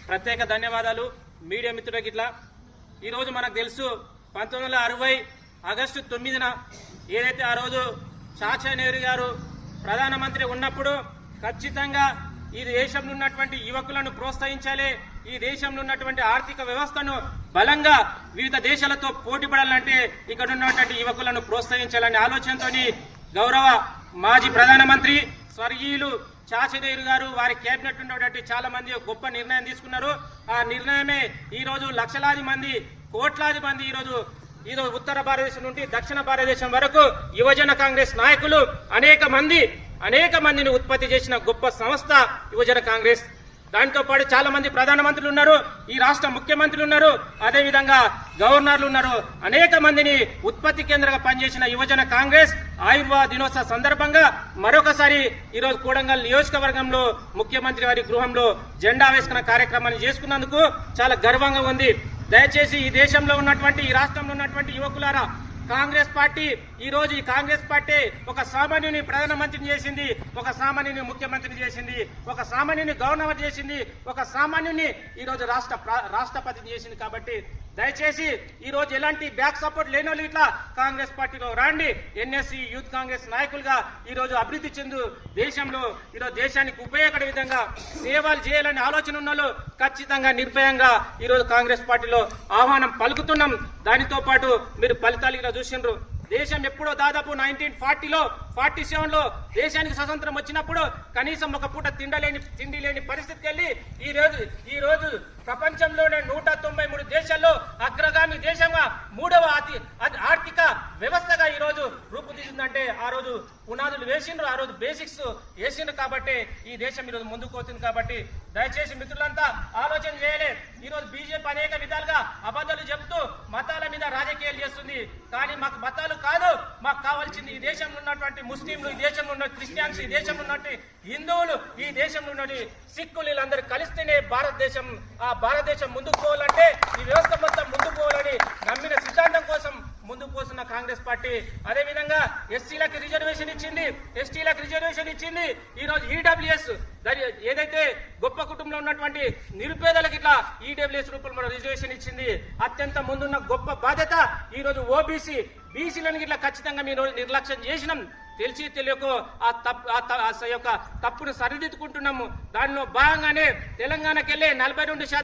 ప్రత్యేక ధన్యవాదాలు మీడియా మిత్రులకి. ఇట్లా ఈరోజు మనకు తెలుసు 1960 ఆగస్టు 9న ఏదైతే ఆ రోజు చాచా నెహ్రూ గారు ప్రధానమంత్రి ఉన్నప్పుడు ఖచ్చితంగా ఈ దేశంలో ఉన్నటువంటి యువకులను ప్రోత్సహించాలి, ఈ దేశంలో ఉన్నటువంటి ఆర్థిక వ్యవస్థను బలంగా వివిధ దేశాలతో పోటీపడాలంటే ఇక్కడ ఉన్నటువంటి యువకులను ప్రోత్సహించాలనే ఆలోచనతో గౌరవ మాజీ ప్రధానమంత్రి స్వర్గీయులు చాచా నెహ్రూ గారు వారి కేబినెట్ ఉన్నటువంటి చాలా మంది గొప్ప నిర్ణయం తీసుకున్నారు. ఆ నిర్ణయమే ఈరోజు లక్షలాది మంది కోట్లాది మంది ఈరోజు ఉత్తర భారతదేశం నుండి దక్షిణ భారతదేశం వరకు యువజన కాంగ్రెస్ నాయకులు అనేక మందిని ఉత్పత్తి చేసిన గొప్ప సంస్థ యువజన కాంగ్రెస్. దాంతో పాటు చాలా మంది ప్రధానమంత్రులు ఉన్నారు, ఈ రాష్ట్ర ముఖ్యమంత్రులు ఉన్నారు, అదేవిధంగా గవర్నర్లు ఉన్నారు. అనేక మందిని ఉత్పత్తి కేంద్రంగా పనిచేసిన యువజన కాంగ్రెస్ ఆయుర్వేద దినోత్సవ సందర్భంగా మరొకసారి ఈరోజు కోడంగల్ నియోజకవర్గంలో ముఖ్యమంత్రి వారి గృహంలో జెండా ఆవిష్కరణ కార్యక్రమాన్ని చేసుకున్నందుకు చాలా గర్వంగా ఉంది. దయచేసి ఈ దేశంలో ఉన్నటువంటి ఈ రాష్ట్రంలో ఉన్నటువంటి యువకులారా, కాంగ్రెస్ పార్టీ ఈ కాంగ్రెస్ పార్టీ ఒక సామాన్యుని ప్రధానమంత్రిని చేసింది, ఒక సామాన్యుని ముఖ్యమంత్రిని చేసింది, ఒక సామాన్యుని గవర్నర్ చేసింది, ఒక సామాన్యుని ఈరోజు రాష్ట్రపతిని చేసింది. కాబట్టి దయచేసి ఈరోజు ఎలాంటి బ్యాక్ సపోర్ట్ లేని వాళ్ళు ఇట్లా కాంగ్రెస్ పార్టీలో రాండి. ఎన్ఎస్సీ యూత్ కాంగ్రెస్ నాయకులుగా ఈరోజు అభివృద్ధి చెందు దేశంలో ఈరోజు దేశానికి ఉపయోగపడే విధంగా సేవలు చేయాలనే ఆలోచన ఉన్న వాళ్ళు ఖచ్చితంగా నిర్భయంగా ఈరోజు కాంగ్రెస్ పార్టీలో ఆహ్వానం పలుకుతున్నాం. దానితో పాటు మీరు ఫలితాలు ఇలా చూసిండ్రు. దేశం ఎప్పుడో దాదాపు 1940లో 47లో దేశానికి స్వతంత్రం వచ్చినప్పుడు కనీసం ఒక పూట తిండి లేని పరిస్థితికి వెళ్ళి ఈ రోజు ప్రపంచంలోనే 193 దేశాల్లో అగ్రగామి దేశంగా 3వ ఆర్థిక వ్యవస్థగా ఈ రోజు రూపుదిద్దిందంటే ఆ రోజు పునాదులు వేసిండ్రు, ఆ రోజు బేసిక్స్ వేసిండ్రు. కాబట్టి ఈ దేశం ఈరోజు ముందుకు పోతుంది. కాబట్టి దయచేసి మిత్రులంతా ఆలోచన చేయాలి. ఈరోజు బీజేపీ అనేక విధాలుగా అబద్ధాలు చెబుతూ మతాల మీద రాజకీయాలు చేస్తుంది. కానీ మాకు మతాలు కాదు, మాకు కావాల్సింది ఈ దేశంలో ఉన్నటువంటి ముస్లింలు, ఈ దేశంలో ఉన్న క్రిస్టియన్స్, ఈ దేశంలో ఉన్నటువంటి హిందువులు, ఈ దేశంలో ఉన్నటువంటి సిక్కులు వీళ్ళందరూ కలిస్తేనే భారతదేశం ముందుకు పోవాలంటే ఈ వ్యవస్థ మొత్తం ముందుకు పోవాలని నమ్మిన సిద్ధాంతం కోసం ముందుకు పోతున్న కాంగ్రెస్ పార్టీ. అదేవిధంగా ఎస్సీలకు రిజర్వేషన్ ఇచ్చింది, ఎస్టీలకు రిజర్వేషన్ ఇచ్చింది. ఈ రోజు ఈడబ్ల్యూఎస్ ఏదైతే గొప్ప కుటుంబంలో ఉన్నటువంటి నిరుపేదలకు ఇట్లా ఈడబ్ల్యూఎస్ రూపంలో రిజర్వేషన్ ఇచ్చింది. అత్యంత ముందున్న గొప్ప బాధ్యత ఈ రోజు బీసీలను ఇట్లా ఖచ్చితంగా మీరు నిర్లక్ష్యం చేసినాం. తెలిసి తెలియకో ఆ యొక్క తప్పును సరిదిద్దుకుంటున్నాము. దానిలో భాగంగానే తెలంగాణకెళ్ళే 42%